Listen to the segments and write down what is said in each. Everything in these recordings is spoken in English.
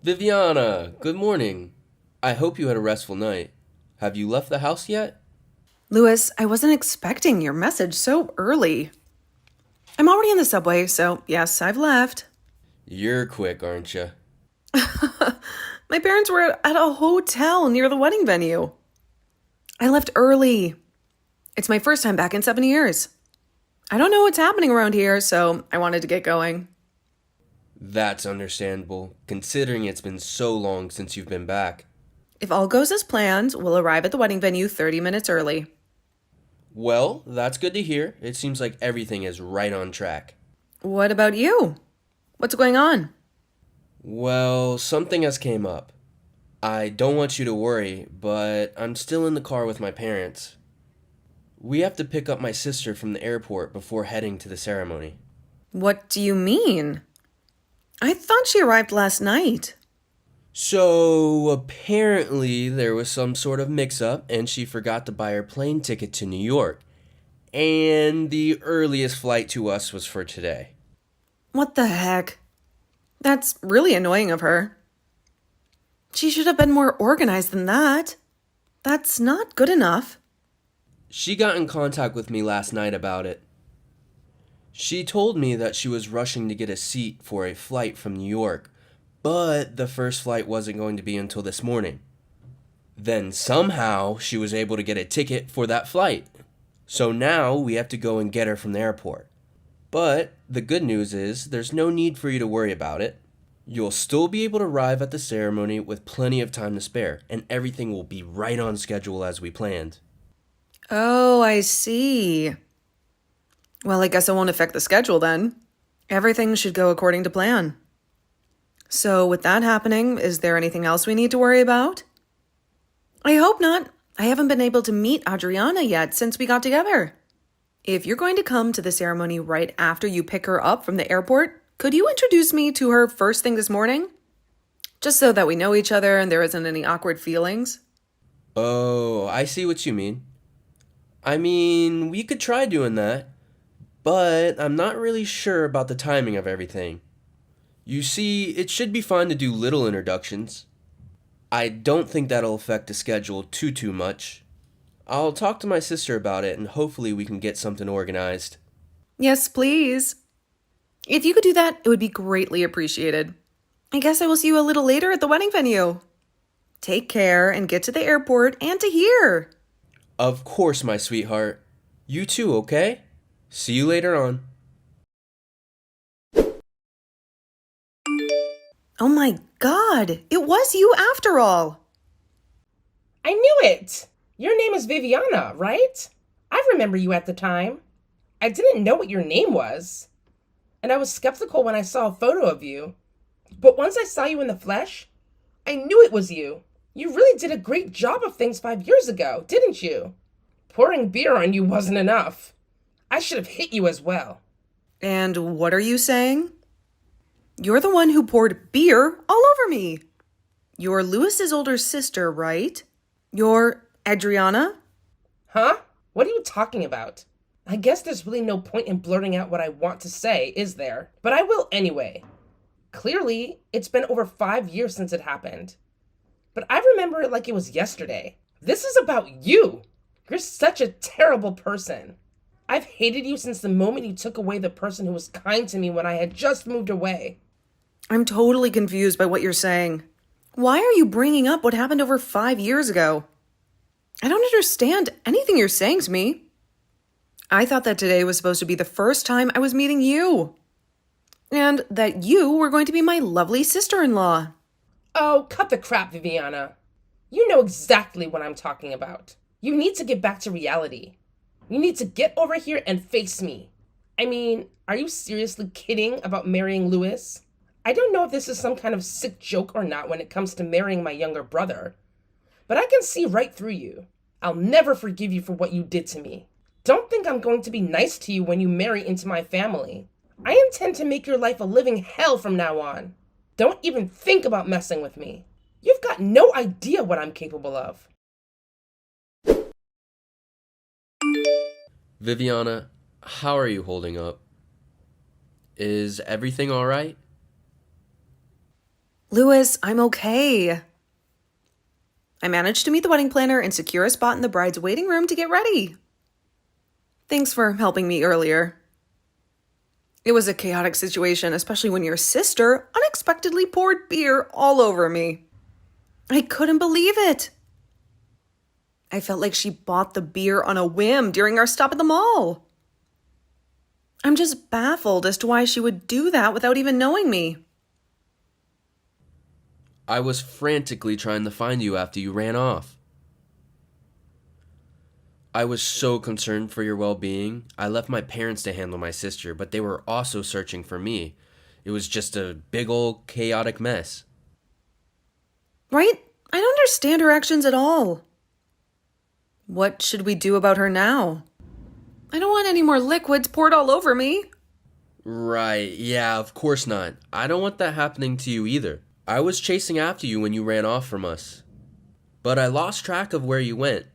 Viviana, good morning. I hope you had a restful night. Have you left the house yet? Louis, I wasn't expecting your message so early. I'm already in the subway, so yes, I've left. You're quick, aren't you? My parents were at a hotel near the wedding venue. I left early. It's my first time back in 7 years. I don't know what's happening around here, so I wanted to get going. That's understandable, considering it's been so long since you've been back. If all goes as planned, we'll arrive at the wedding venue 30 minutes early. Well, that's good to hear. It seems like everything is right on track. What about you? What's going on? Well, something has came up. I don't want you to worry, but I'm still in the car with my parents. We have to pick up my sister from the airport before heading to the ceremony. What do you mean? I thought she arrived last night. So apparently there was some sort of mix up and she forgot to buy her plane ticket to New York. And the earliest flight to us was for today. What the heck? That's really annoying of her. She should have been more organized than that. That's not good enough. She got in contact with me last night about it. She told me that she was rushing to get a seat for a flight from New York, but the first flight wasn't going to be until this morning. Then somehow she was able to get a ticket for that flight. So now we have to go and get her from the airport. But the good news is there's no need for you to worry about it. You'll still be able to arrive at the ceremony with plenty of time to spare, and everything will be right on schedule as we planned. Oh, I see. Well, I guess it won't affect the schedule then. Everything should go according to plan. So, with that happening, is there anything else we need to worry about? I hope not. I haven't been able to meet Adriana yet since we got together. If you're going to come to the ceremony right after you pick her up from the airport, could you introduce me to her first thing this morning? Just so that we know each other and there isn't any awkward feelings. Oh, I see what you mean. I mean, we could try doing that, but I'm not really sure about the timing of everything. You see, it should be fine to do little introductions. I don't think that'll affect the schedule too much. I'll talk to my sister about it and hopefully we can get something organized. Yes, please. If you could do that, it would be greatly appreciated. I guess I will see you a little later at the wedding venue. Take care and get to the airport and to here. Of course, my sweetheart. You too, okay? See you later on. Oh my god, it was you after all. I knew it! Your name is Viviana, right? I remember you at the time. I didn't know what your name was. And I was skeptical when I saw a photo of you. But once I saw you in the flesh, I knew it was you. You really did a great job of things 5 years ago, didn't you? Pouring beer on you wasn't enough. I should have hit you as well. And what are you saying? You're the one who poured beer all over me. You're Louis's older sister, right? You're Adriana? Huh? What are you talking about? I guess there's really no point in blurting out what I want to say, is there? But I will anyway. Clearly, it's been over 5 years since it happened. But I remember it like it was yesterday. This is about you. You're such a terrible person. I've hated you since the moment you took away the person who was kind to me when I had just moved away. I'm totally confused by what you're saying. Why are you bringing up what happened over 5 years ago? I don't understand anything you're saying to me. I thought that today was supposed to be the first time I was meeting you. And that you were going to be my lovely sister-in-law. Oh, cut the crap, Viviana. You know exactly what I'm talking about. You need to get back to reality. You need to get over here and face me. I mean, are you seriously kidding about marrying Louis? I don't know if this is some kind of sick joke or not when it comes to marrying my younger brother. But I can see right through you. I'll never forgive you for what you did to me. Don't think I'm going to be nice to you when you marry into my family. I intend to make your life a living hell from now on. Don't even think about messing with me. You've got no idea what I'm capable of. Viviana, how are you holding up? Is everything alright? Louis, I'm okay. I managed to meet the wedding planner and secure a spot in the bride's waiting room to get ready. Thanks for helping me earlier. It was a chaotic situation, especially when your sister unexpectedly poured beer all over me. I couldn't believe it. I felt like she bought the beer on a whim during our stop at the mall. I'm just baffled as to why she would do that without even knowing me. I was frantically trying to find you after you ran off. I was so concerned for your well-being. I left my parents to handle my sister, but they were also searching for me. It was just a big old chaotic mess. Right? I don't understand her actions at all. What should we do about her now? I don't want any more liquids poured all over me. Right, yeah, of course not. I don't want that happening to you either. I was chasing after you when you ran off from us. But I lost track of where you went.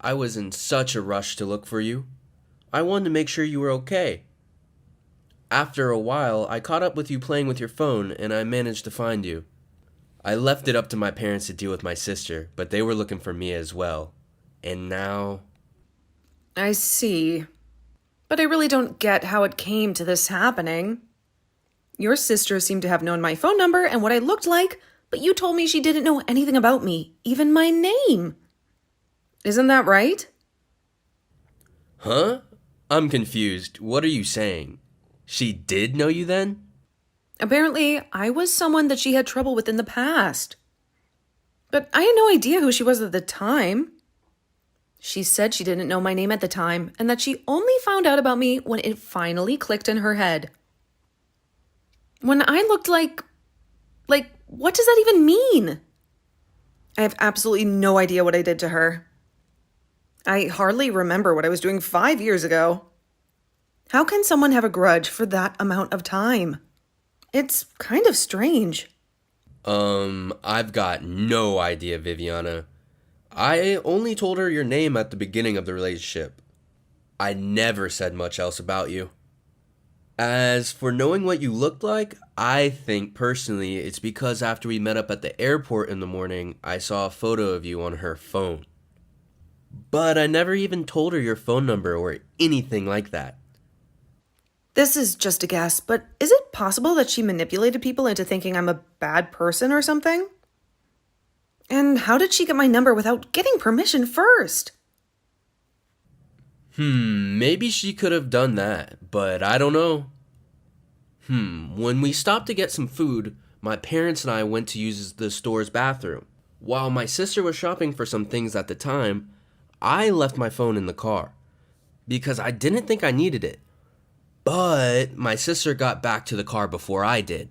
I was in such a rush to look for you. I wanted to make sure you were okay. After a while, I caught up with you playing with your phone, and I managed to find you. I left it up to my parents to deal with my sister, but they were looking for me as well. And now... I see. But I really don't get how it came to this happening. Your sister seemed to have known my phone number and what I looked like, but you told me she didn't know anything about me, even my name. Isn't that right? Huh? I'm confused. What are you saying? She did know you then? Apparently, I was someone that she had trouble with in the past. But I had no idea who she was at the time. She said she didn't know my name at the time and that she only found out about me when it finally clicked in her head. When I looked like, what does that even mean? I have absolutely no idea what I did to her. I hardly remember what I was doing 5 years ago. How can someone have a grudge for that amount of time? It's kind of strange. I've got no idea, Viviana. I only told her your name at the beginning of the relationship. I never said much else about you. As for knowing what you looked like, I think personally it's because after we met up at the airport in the morning, I saw a photo of you on her phone. But I never even told her your phone number or anything like that. This is just a guess, but is it possible that she manipulated people into thinking I'm a bad person or something? And how did she get my number without getting permission first? Maybe she could have done that, but I don't know. When we stopped to get some food, my parents and I went to use the store's bathroom. While my sister was shopping for some things at the time, I left my phone in the car because I didn't think I needed it. But my sister got back to the car before I did.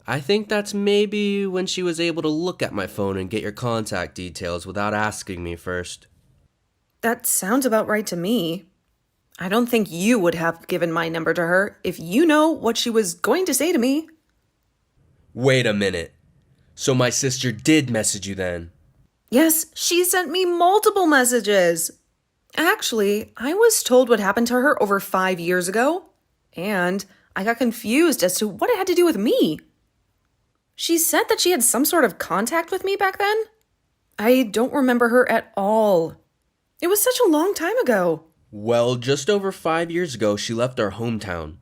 I think that's maybe when she was able to look at my phone and get your contact details without asking me first. That sounds about right to me. I don't think you would have given my number to her if you know what she was going to say to me. Wait a minute. So my sister did message you then? Yes, she sent me multiple messages. Actually, I was told what happened to her over 5 years ago, and I got confused as to what it had to do with me. She said that she had some sort of contact with me back then. I don't remember her at all. It was such a long time ago. Well, just over 5 years ago, she left our hometown.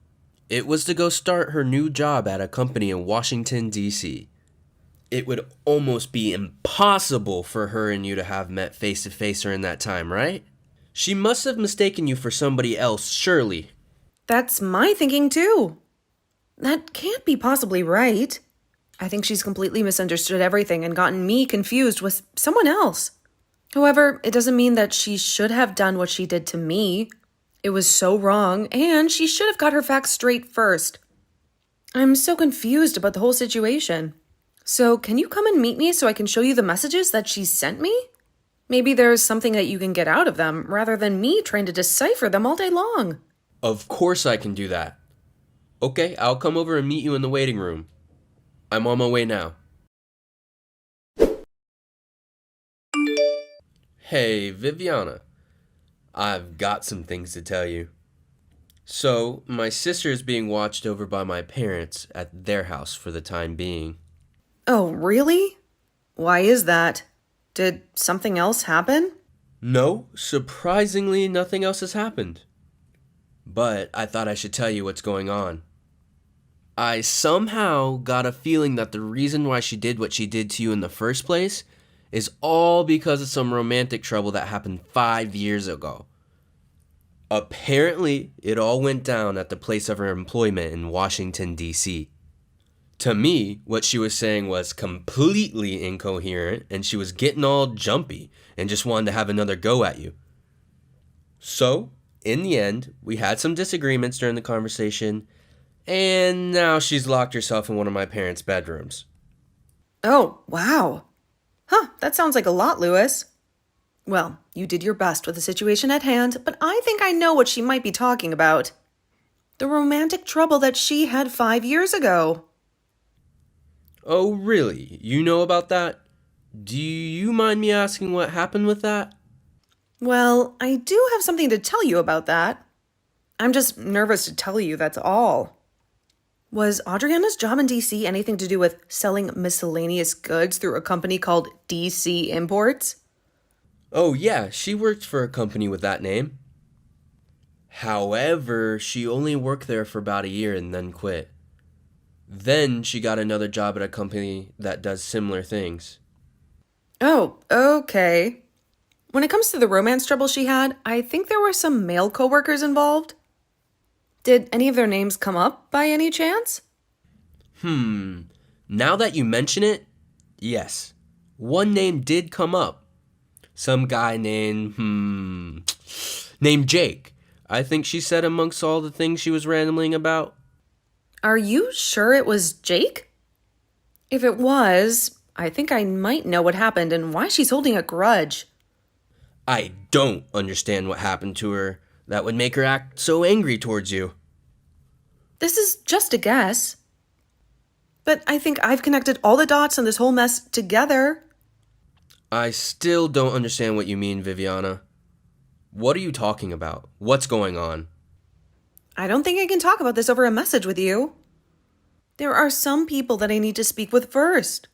It was to go start her new job at a company in Washington, D.C. It would almost be impossible for her and you to have met face to face during that time, right? She must have mistaken you for somebody else, surely. That's my thinking too. That can't be possibly right. I think she's completely misunderstood everything and gotten me confused with someone else. However, it doesn't mean that she should have done what she did to me. It was so wrong, and she should have got her facts straight first. I'm so confused about the whole situation. So, can you come and meet me so I can show you the messages that she sent me? Maybe there's something that you can get out of them, rather than me trying to decipher them all day long. Of course I can do that. Okay, I'll come over and meet you in the waiting room. I'm on my way now. Hey, Viviana. I've got some things to tell you. So, my sister is being watched over by my parents at their house for the time being. Oh, really? Why is that? Did something else happen? No, surprisingly, nothing else has happened. But I thought I should tell you what's going on. I somehow got a feeling that the reason why she did what she did to you in the first place is all because of some romantic trouble that happened 5 years ago. Apparently, it all went down at the place of her employment in Washington, D.C. To me, what she was saying was completely incoherent, and she was getting all jumpy and just wanted to have another go at you. So, in the end, we had some disagreements during the conversation, and now she's locked herself in one of my parents' bedrooms. Oh, wow. Huh, that sounds like a lot, Lewis. Well, you did your best with the situation at hand, but I think I know what she might be talking about. The romantic trouble that she had 5 years ago. Oh, really? You know about that? Do you mind me asking what happened with that? Well, I do have something to tell you about that. I'm just nervous to tell you, that's all. Was Adriana's job in DC anything to do with selling miscellaneous goods through a company called DC Imports? Oh, yeah, she worked for a company with that name. However, she only worked there for about a year and then quit. Then she got another job at a company that does similar things. Oh, okay. When it comes to the romance trouble she had, I think there were some male coworkers involved. Did any of their names come up by any chance? Now that you mention it, yes. One name did come up. Some guy named Jake. I think she said amongst all the things she was rambling about. Are you sure it was Jake? If it was, I think I might know what happened and why she's holding a grudge. I don't understand what happened to her that would make her act so angry towards you. This is just a guess. But I think I've connected all the dots on this whole mess together. I still don't understand what you mean, Viviana. What are you talking about? What's going on? I don't think I can talk about this over a message with you. There are some people that I need to speak with first.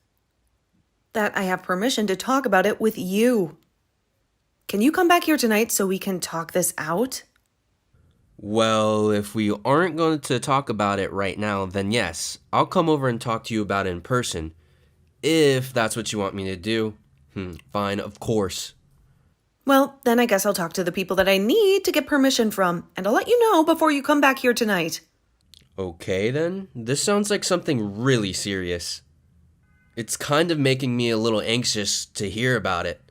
That I have permission to talk about it with you. Can you come back here tonight so we can talk this out? Well, if we aren't going to talk about it right now, then yes, I'll come over and talk to you about it in person. If that's what you want me to do. Fine, of course. Well, then I guess I'll talk to the people that I need to get permission from, and I'll let you know before you come back here tonight. Okay, then. This sounds like something really serious. It's kind of making me a little anxious to hear about it.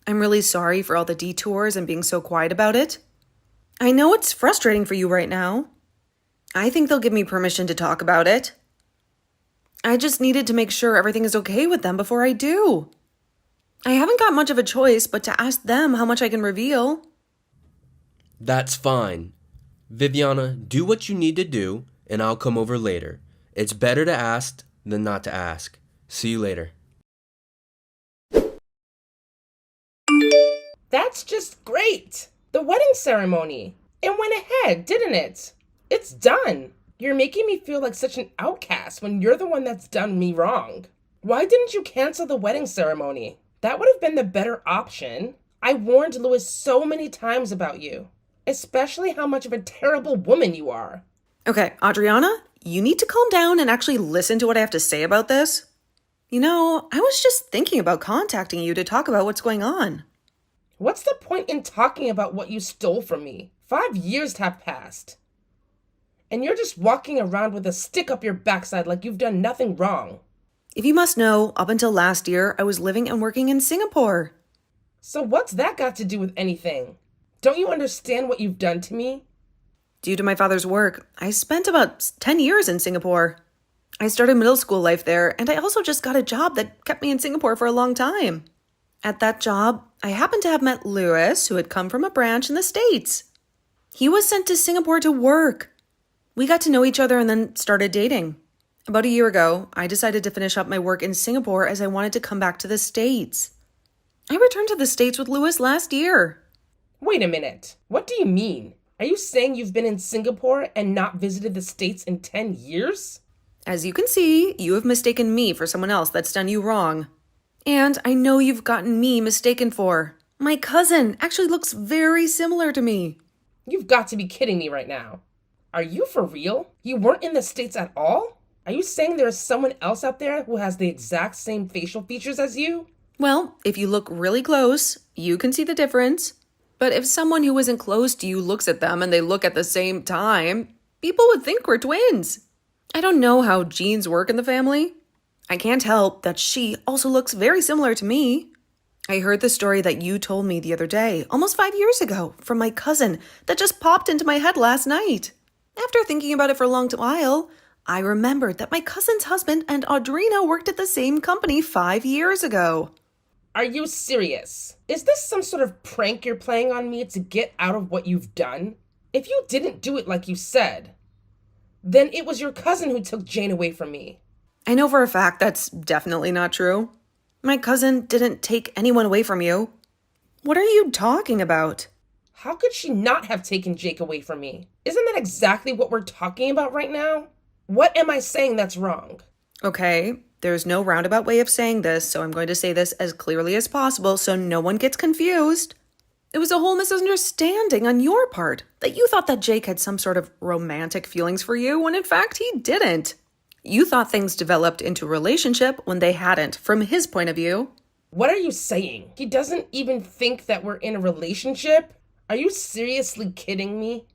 I'm really sorry for all the detours and being so quiet about it. I know it's frustrating for you right now. I think they'll give me permission to talk about it. I just needed to make sure everything is okay with them before I do. I haven't got much of a choice but to ask them how much I can reveal. That's fine. Viviana, do what you need to do, and I'll come over later. It's better to ask than not to ask. See you later. That's just great! The wedding ceremony. It went ahead, didn't it? It's done. You're making me feel like such an outcast when you're the one that's done me wrong. Why didn't you cancel the wedding ceremony? That would have been the better option. I warned Louis so many times about you, especially how much of a terrible woman you are. Okay, Adriana, you need to calm down and actually listen to what I have to say about this. You know, I was just thinking about contacting you to talk about what's going on. What's the point in talking about what you stole from me? 5 years have passed. And you're just walking around with a stick up your backside like you've done nothing wrong. If you must know, up until last year, I was living and working in Singapore. So what's that got to do with anything? Don't you understand what you've done to me? Due to my father's work, I spent about 10 years in Singapore. I started middle school life there, and I also just got a job that kept me in Singapore for a long time. At that job, I happened to have met Lewis, who had come from a branch in the States. He was sent to Singapore to work. We got to know each other and then started dating. About a year ago, I decided to finish up my work in Singapore as I wanted to come back to the States. I returned to the States with Lewis last year. Wait a minute. What do you mean? Are you saying you've been in Singapore and not visited the States in 10 years? As you can see, you have mistaken me for someone else that's done you wrong. And I know you've gotten me mistaken for. My cousin actually looks very similar to me. You've got to be kidding me right now. Are you for real? You weren't in the States at all? Are you saying there is someone else out there who has the exact same facial features as you? Well, if you look really close, you can see the difference. But if someone who isn't close to you looks at them and they look at the same time, people would think we're twins. I don't know how genes work in the family. I can't help that she also looks very similar to me. I heard the story that you told me the other day, almost 5 years ago, from my cousin that just popped into my head last night. After thinking about it for a long while, I remembered that my cousin's husband and Audrina worked at the same company 5 years ago. Are you serious? Is this some sort of prank you're playing on me to get out of what you've done? If you didn't do it like you said, then it was your cousin who took Jane away from me. I know for a fact that's definitely not true. My cousin didn't take anyone away from you. What are you talking about? How could she not have taken Jake away from me? Isn't that exactly what we're talking about right now? What am I saying that's wrong? Okay, there's no roundabout way of saying this, so I'm going to say this as clearly as possible so no one gets confused. It was a whole misunderstanding on your part that you thought that Jake had some sort of romantic feelings for you when in fact he didn't. You thought things developed into a relationship when they hadn't, from his point of view. What are you saying? He doesn't even think that we're in a relationship? Are you seriously kidding me?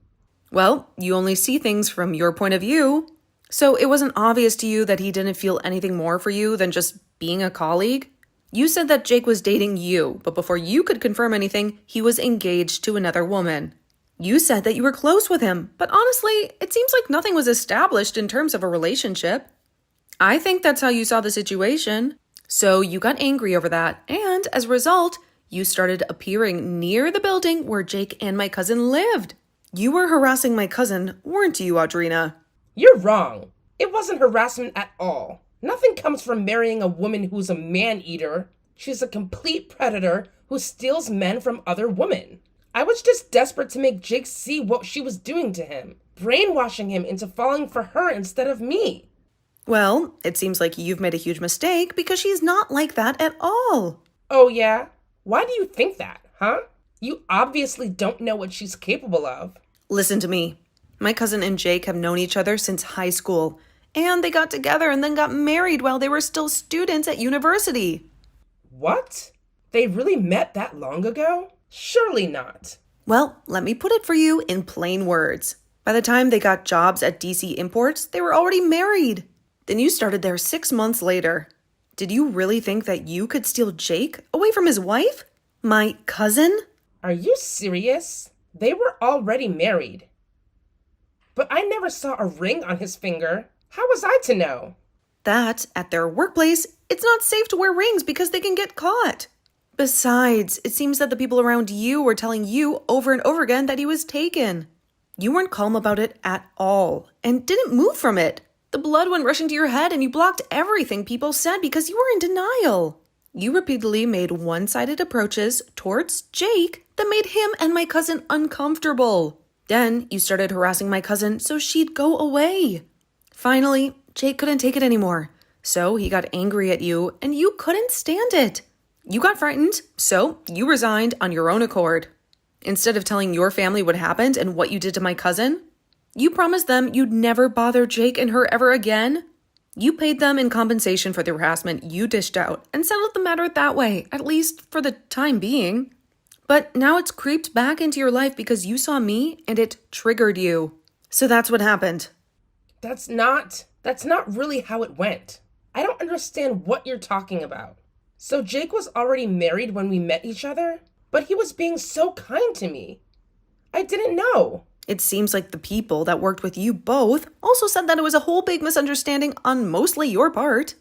Well, you only see things from your point of view. So it wasn't obvious to you that he didn't feel anything more for you than just being a colleague? You said that Jake was dating you, but before you could confirm anything, he was engaged to another woman. You said that you were close with him, but honestly, it seems like nothing was established in terms of a relationship. I think that's how you saw the situation. So you got angry over that, and as a result, you started appearing near the building where Jake and my cousin lived. You were harassing my cousin, weren't you, Audrina? You're wrong. It wasn't harassment at all. Nothing comes from marrying a woman who's a man-eater. She's a complete predator who steals men from other women. I was just desperate to make Jake see what she was doing to him, brainwashing him into falling for her instead of me. Well, it seems like you've made a huge mistake because she's not like that at all. Oh yeah? Why do you think that, huh? You obviously don't know what she's capable of. Listen to me. My cousin and Jake have known each other since high school, and they got together and then got married while they were still students at university. What? They really met that long ago? Surely not. Well, let me put it for you in plain words. By the time they got jobs at DC Imports, they were already married. Then you started there 6 months later. Did you really think that you could steal Jake away from his wife? My cousin? Are you serious? They were already married. But I never saw a ring on his finger. How was I to know? That, at their workplace, it's not safe to wear rings because they can get caught. Besides, it seems that the people around you were telling you over and over again that he was taken. You weren't calm about it at all and didn't move from it. The blood went rushing to your head and you blocked everything people said because you were in denial. You repeatedly made one-sided approaches towards Jake that made him and my cousin uncomfortable. Then you started harassing my cousin so she'd go away. Finally, Jake couldn't take it anymore. So he got angry at you and you couldn't stand it. You got frightened, so you resigned on your own accord. Instead of telling your family what happened and what you did to my cousin, you promised them you'd never bother Jake and her ever again. You paid them in compensation for the harassment you dished out and settled the matter that way, at least for the time being. But now it's creeped back into your life because you saw me and it triggered you. So that's what happened. That's not really how it went. I don't understand what you're talking about. So Jake was already married when we met each other, but he was being so kind to me. I didn't know. It seems like the people that worked with you both also said that it was a whole big misunderstanding on mostly your part.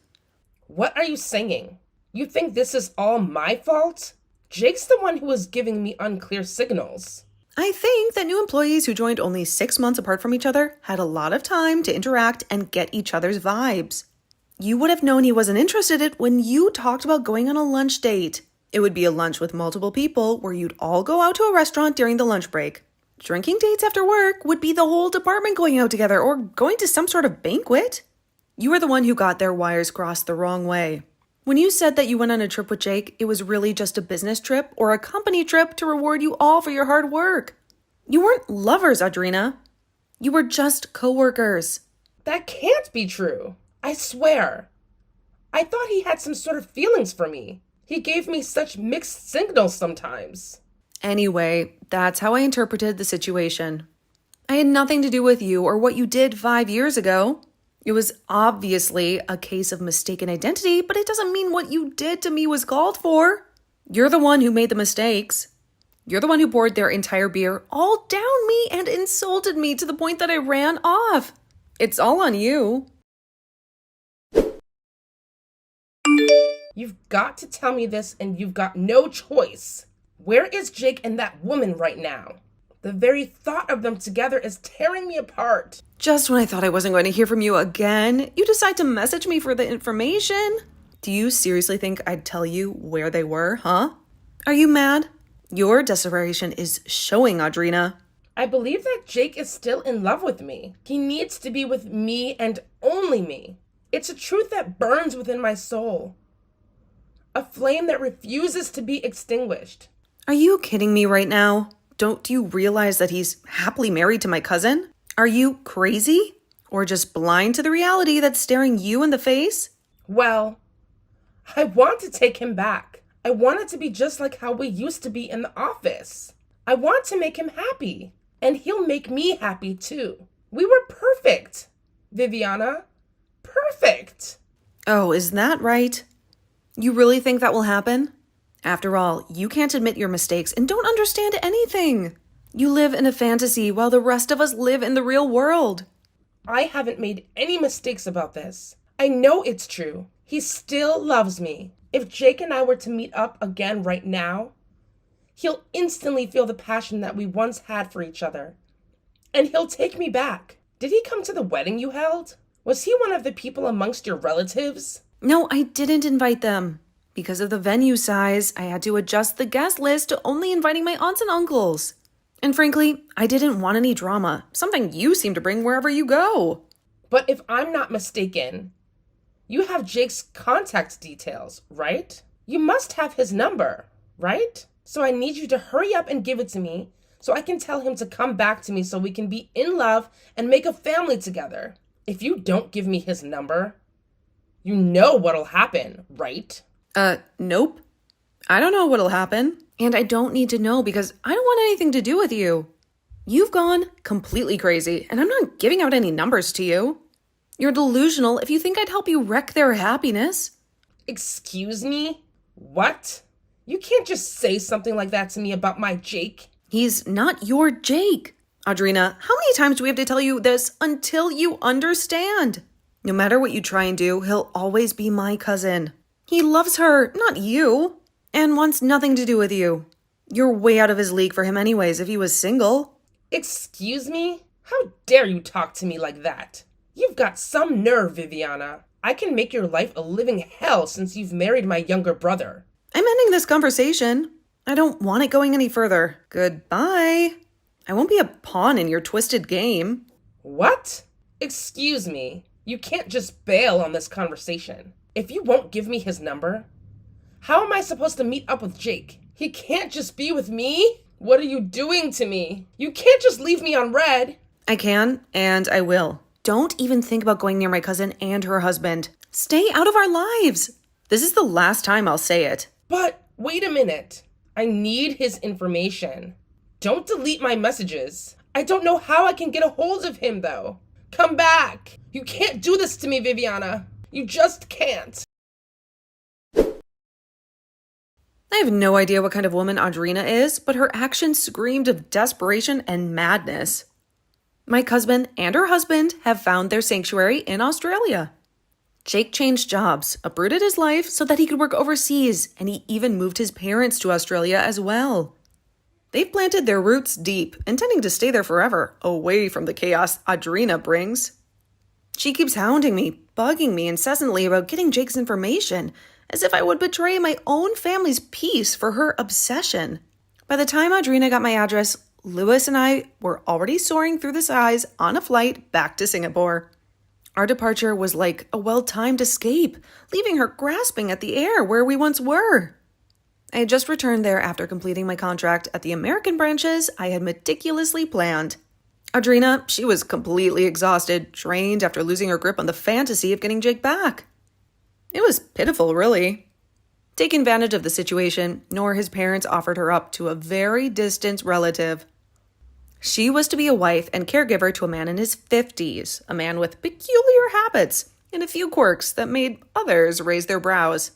What are you saying? You think this is all my fault? Jake's the one who was giving me unclear signals. I think that new employees who joined only 6 months apart from each other had a lot of time to interact and get each other's vibes. You would have known he wasn't interested in it when you talked about going on a lunch date. It would be a lunch with multiple people where you'd all go out to a restaurant during the lunch break. Drinking dates after work would be the whole department going out together or going to some sort of banquet. You were the one who got their wires crossed the wrong way. When you said that you went on a trip with Jake, it was really just a business trip or a company trip to reward you all for your hard work. You weren't lovers, Audrina. You were just co-workers. That can't be true. I swear. I thought he had some sort of feelings for me. He gave me such mixed signals sometimes. Anyway, that's how I interpreted the situation. I had nothing to do with you or what you did 5 years ago. It was obviously a case of mistaken identity, but it doesn't mean what you did to me was called for. You're the one who made the mistakes. You're the one who poured their entire beer all down me and insulted me to the point that I ran off. It's all on you. You've got to tell me this, and you've got no choice. Where is Jake and that woman right now? The very thought of them together is tearing me apart. Just when I thought I wasn't going to hear from you again, you decide to message me for the information. Do you seriously think I'd tell you where they were, huh? Are you mad? Your desperation is showing, Audrina. I believe that Jake is still in love with me. He needs to be with me and only me. It's a truth that burns within my soul. A flame that refuses to be extinguished. Are you kidding me right now? Don't you realize that he's happily married to my cousin? Are you crazy? Or just blind to the reality that's staring you in the face? Well, I want to take him back. I want it to be just like how we used to be in the office. I want to make him happy. And he'll make me happy too. We were perfect, Viviana. Perfect. Oh, is that right? You really think that will happen? After all, you can't admit your mistakes and don't understand anything. You live in a fantasy while the rest of us live in the real world. I haven't made any mistakes about this. I know it's true. He still loves me. If Jake and I were to meet up again right now, he'll instantly feel the passion that we once had for each other. And he'll take me back. Did he come to the wedding you held? Was he one of the people amongst your relatives? No, I didn't invite them. Because of the venue size, I had to adjust the guest list to only inviting my aunts and uncles. And frankly, I didn't want any drama, something you seem to bring wherever you go. But if I'm not mistaken, you have Jake's contact details, right? You must have his number, right? So I need you to hurry up and give it to me so I can tell him to come back to me so we can be in love and make a family together. If you don't give me his number, you know what'll happen, right? Nope. I don't know what'll happen. And I don't need to know because I don't want anything to do with you. You've gone completely crazy, and I'm not giving out any numbers to you. You're delusional if you think I'd help you wreck their happiness. Excuse me? What? You can't just say something like that to me about my Jake. He's not your Jake. Audrina, how many times do we have to tell you this until you understand? No matter what you try and do, he'll always be my cousin. He loves her, not you, and wants nothing to do with you. You're way out of his league for him anyways if he was single. Excuse me? How dare you talk to me like that? You've got some nerve, Viviana. I can make your life a living hell since you've married my younger brother. I'm ending this conversation. I don't want it going any further. Goodbye. I won't be a pawn in your twisted game. What? Excuse me. You can't just bail on this conversation. If you won't give me his number, how am I supposed to meet up with Jake? He can't just be with me? What are you doing to me? You can't just leave me on red. I can, and I will. Don't even think about going near my cousin and her husband. Stay out of our lives. This is the last time I'll say it. But wait a minute. I need his information. Don't delete my messages. I don't know how I can get a hold of him, though. Come back. You can't do this to me, Viviana. You just can't. I have no idea what kind of woman Audrina is, but her actions screamed of desperation and madness. My cousin and her husband have found their sanctuary in Australia. Jake changed jobs, uprooted his life so that he could work overseas, and he even moved his parents to Australia as well. They've planted their roots deep, intending to stay there forever, away from the chaos Audrina brings. She keeps hounding me, bugging me incessantly about getting Jake's information, as if I would betray my own family's peace for her obsession. By the time Audrina got my address, Lewis and I were already soaring through the skies on a flight back to Singapore. Our departure was like a well-timed escape, leaving her grasping at the air where we once were. I had just returned there after completing my contract at the American branches I had meticulously planned. Audrina, she was completely exhausted, drained after losing her grip on the fantasy of getting Jake back. It was pitiful, really. Taking advantage of the situation, Nor his parents offered her up to a very distant relative. She was to be a wife and caregiver to a man in his 50s, a man with peculiar habits and a few quirks that made others raise their brows.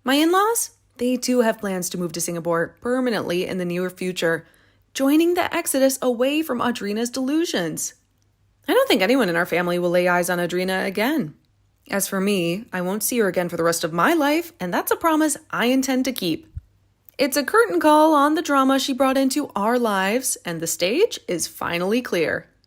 My in-laws? They too have plans to move to Singapore permanently in the near future, joining the exodus away from Audrina's delusions. I don't think anyone in our family will lay eyes on Audrina again. As for me, I won't see her again for the rest of my life, and that's a promise I intend to keep. It's a curtain call on the drama she brought into our lives, and the stage is finally clear.